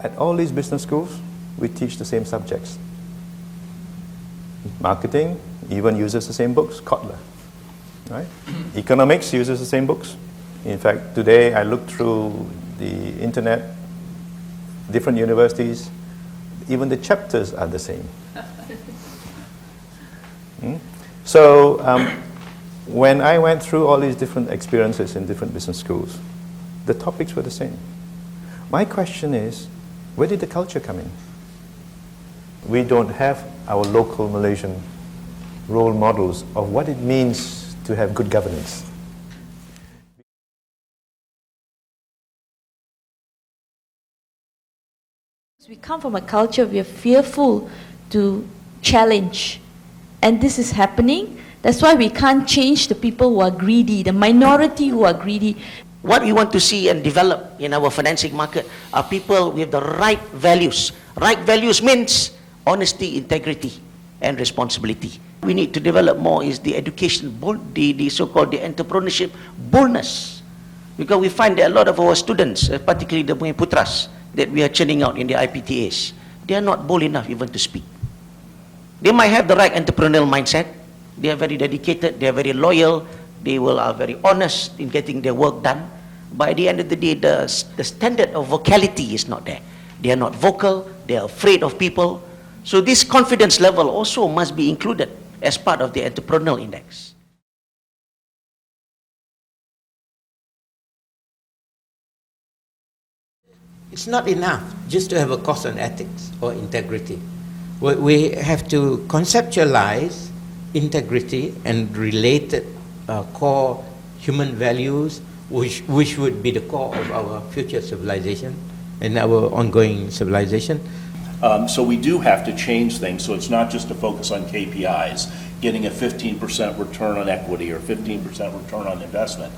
at all these business schools, we teach the same subjects. Marketing even uses the same books, Kotler. Right? Economics uses the same books. In fact, today I looked through the internet, different universities, even the chapters are the same. So when I went through all these different experiences in different business schools, the topics were the same. My question is, where did the culture come in? We don't have our local Malaysian role models of what it means to have good governance. We come from a culture we are fearful to challenge, and this is happening. That's why we can't change the people who are greedy, the minority who are greedy. What we want to see and develop in our financing market are people with the right values. Right values means honesty, integrity, and responsibility. We need to develop more is the education, the so-called the entrepreneurship boldness. Because we find that a lot of our students, particularly the Putras that we are churning out in the IPTAs, they are not bold enough even to speak. They might have the right entrepreneurial mindset. They are very dedicated, they are very loyal, they are very honest in getting their work done. But at the end of the day, the standard of vocality is not there. They are not vocal, they are afraid of people. So this confidence level also must be included as part of the entrepreneurial index. It's not enough just to have a course on ethics or integrity. We have to conceptualize integrity and related core human values, which would be the core of our future civilization and our ongoing civilization. So we do have to change things, so it's not just to focus on KPIs, getting a 15% return on equity or 15% return on investment.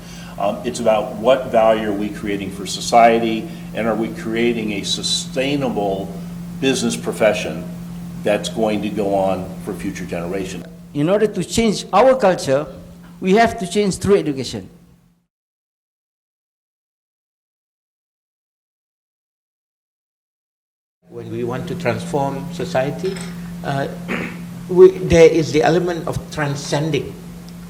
It's about what value are we creating for society, and are we creating a sustainable business profession that's going to go on for future generations. In order to change our culture, we have to change through education. When we want to transform society, there is the element of transcending.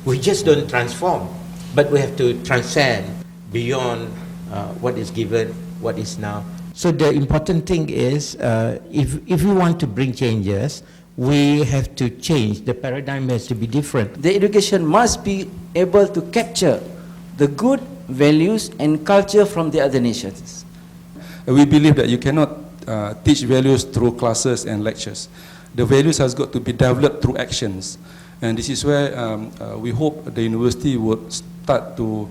We just don't transform, but we have to transcend beyond what is given, what is now. So the important thing is, if we want to bring changes, we have to change. The paradigm has to be different. The education must be able to capture the good values and culture from the other nations. We believe that you cannot teach values through classes and lectures. The values has got to be developed through actions. And this is where we hope the university would start to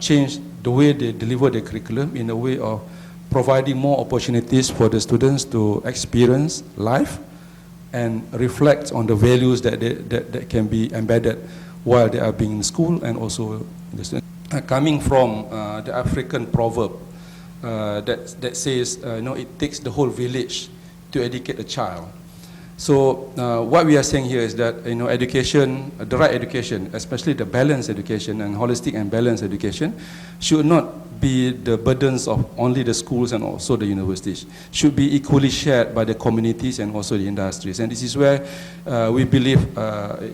change the way they deliver their curriculum in a way of providing more opportunities for the students to experience life and reflect on the values that can be embedded while they are being in school and also in the students. Coming from the African proverb that says, it takes the whole village to educate a child. So what we are saying here is that education, the right education, especially the balanced education and holistic and balanced education, should not be the burdens of only the schools and also the universities. Should be equally shared by the communities and also the industries. And this is where we believe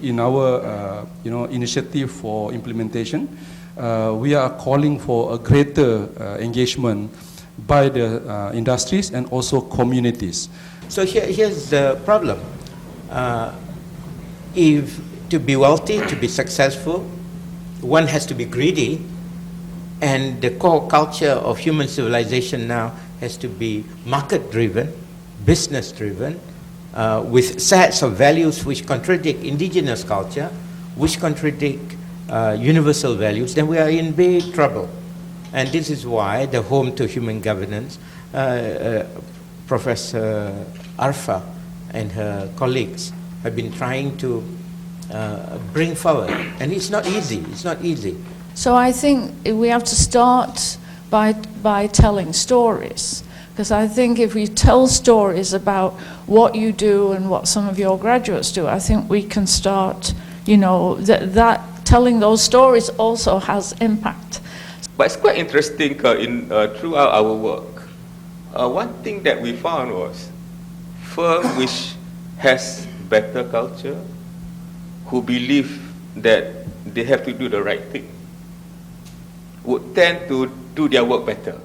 in our initiative for implementation, we are calling for a greater engagement by the industries and also communities. So here's the problem. If to be wealthy, to be successful, one has to be greedy, and the core culture of human civilization now has to be market-driven, business-driven, with sets of values which contradict indigenous culture, which contradict universal values, then we are in big trouble. And this is why the Home to Human Governance, Professor Arfa and her colleagues have been trying to bring forward. And it's not easy, it's not easy. So I think we have to start by telling stories. Because I think if we tell stories about what you do and what some of your graduates do, I think we can start, that telling those stories also has impact. But it's quite interesting throughout our work. One thing that we found was firm which has better culture, who believe that they have to do the right thing, would tend to do their work better.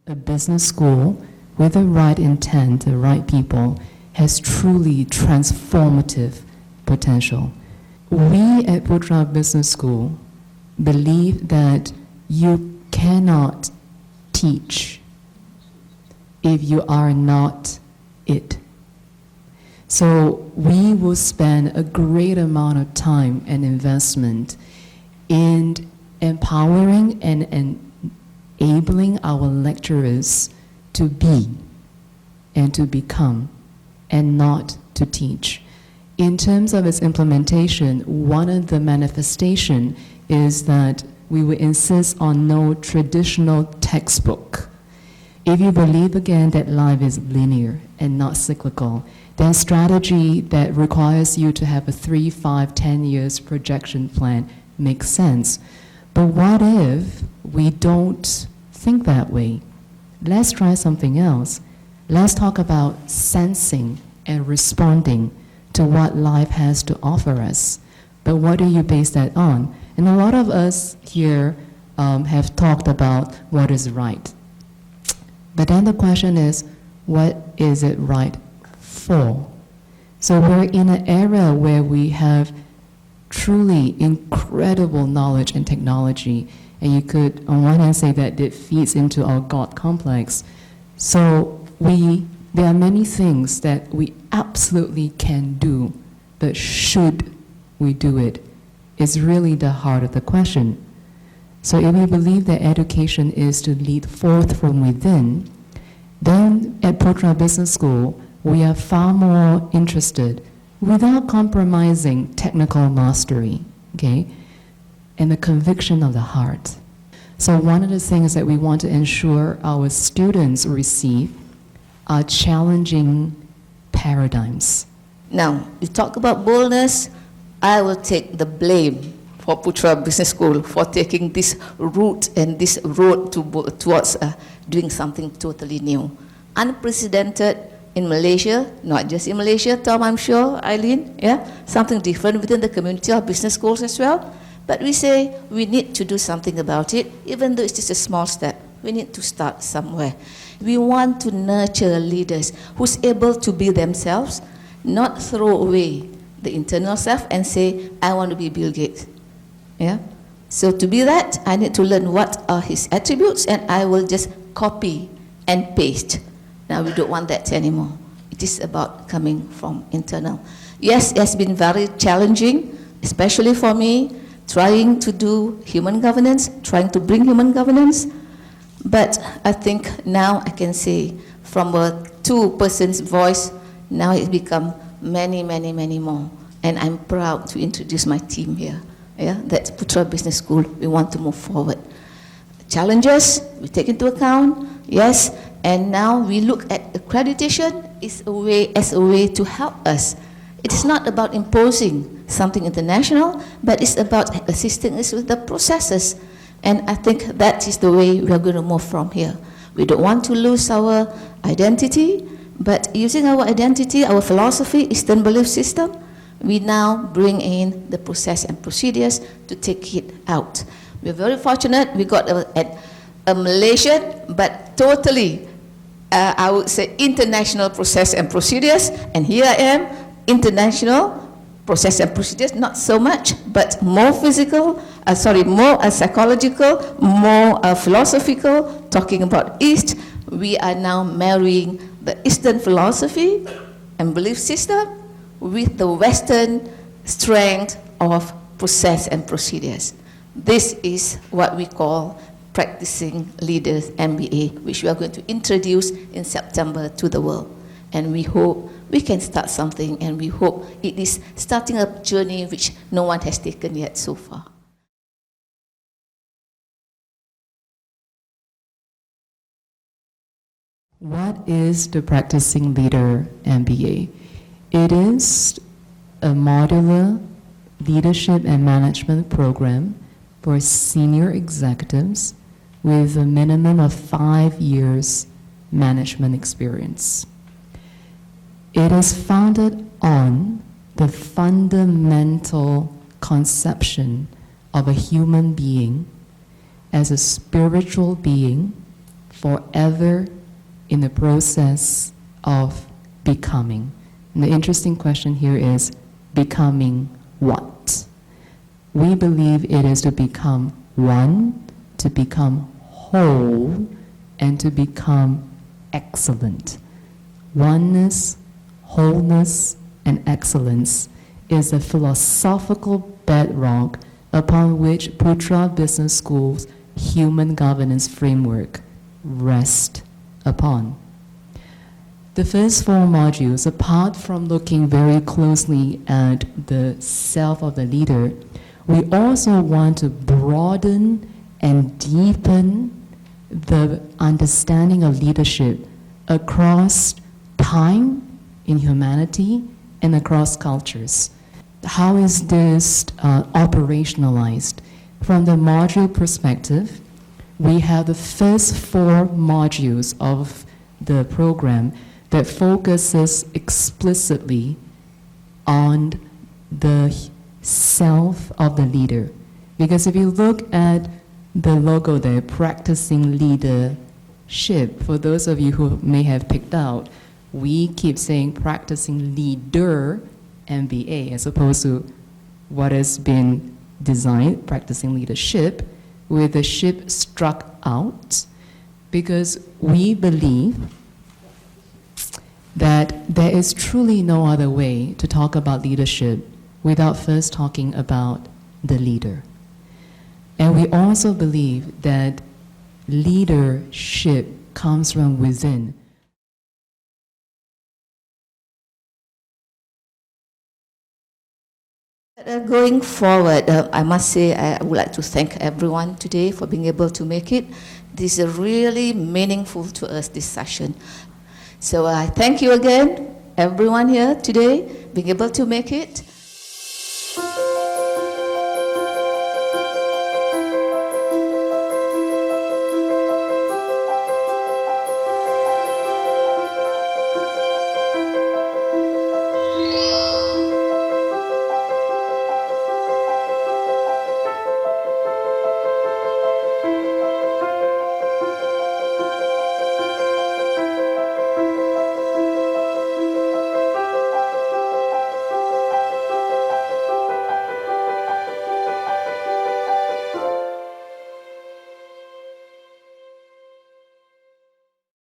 A business school with the right intent, the right people, has truly transformative potential. We at Putra Business School believe that you cannot teach if you are not it. So we will spend a great amount of time and investment in empowering and enabling our lecturers to be and to become and not to teach. In terms of its implementation, one of the manifestation is that we will insist on no traditional textbook. If you believe again that life is linear and not cyclical, then strategy that requires you to have a 3, 5, 10 years projection plan makes sense. But what if we don't think that way? Let's try something else. Let's talk about sensing and responding to what life has to offer us. But what do you base that on? And a lot of us here have talked about what is right. But then the question is, what is it right for? So we're in an era where we have truly incredible knowledge and technology, and you could on one hand say that it feeds into our God complex. So there are many things that we absolutely can do, but should we do it is really the heart of the question. So if we believe that education is to lead forth from within, then at Putra Business School, we are far more interested, without compromising technical mastery, okay, and the conviction of the heart. So one of the things that we want to ensure our students receive are challenging paradigms. Now, you talk about boldness, I will take the blame for Putra Business School for taking this route and this road towards doing something totally new. Unprecedented in Malaysia, not just in Malaysia, Tom, I'm sure, Eileen, yeah? Something different within the community of business schools as well. But we say we need to do something about it, even though it's just a small step. We need to start somewhere. We want to nurture leaders who's able to be themselves, not throw away the internal self and say, I want to be Bill Gates. Yeah? So to be that, I need to learn what are his attributes, and I will just copy and paste. Now we don't want that anymore. It is about coming from internal. Yes, it has been very challenging, especially for me, trying to do human governance, trying to bring human governance. But I think now I can say from a two-person's voice, now it's become many, many, many more. And I'm proud to introduce my team here. Yeah, that's Putra Business School. We want to move forward. Challenges, we take into account, yes, and now we look at accreditation as a way to help us. It is not about imposing something international, but it's about assisting us with the processes. And I think that is the way we are going to move from here. We don't want to lose our identity, but using our identity, our philosophy, Eastern belief system, we now bring in the process and procedures to take it out. We're very fortunate. We got a Malaysian, but totally, I would say, international process and procedures. And here I am, international process and procedures, not so much, but more physical, more psychological, more philosophical, talking about East. We are now marrying the Eastern philosophy and belief system with the Western strength of process and procedures. This is what we call Practicing Leaders MBA, which we are going to introduce in September to the world. And we hope we can start something, and we hope it is starting a journey which no one has taken yet so far. What is the Practicing Leader MBA? It is a modular leadership and management program for senior executives with a minimum of 5 years management experience. It is founded on the fundamental conception of a human being as a spiritual being forever in the process of becoming. And the interesting question here is, becoming what? We believe it is to become one, to become whole, and to become excellent. Oneness, wholeness, and excellence is a philosophical bedrock upon which Putra Business School's human governance framework rests upon. The first 4 modules, apart from looking very closely at the self of the leader, we also want to broaden and deepen the understanding of leadership across time in humanity and across cultures. How is this operationalized? From the module perspective, we have the first 4 modules of the program that focuses explicitly on the self of the leader. Because if you look at the logo there, practicing leadership, for those of you who may have picked out, we keep saying practicing leader MBA as opposed to what has been designed, practicing leadership, with the ship struck out, because we believe that there is truly no other way to talk about leadership without first talking about the leader. And we also believe that leadership comes from within. Going forward, I must say I would like to thank everyone today for being able to make it. This is really meaningful to us, this session. So I thank you again, everyone here today, being able to make it.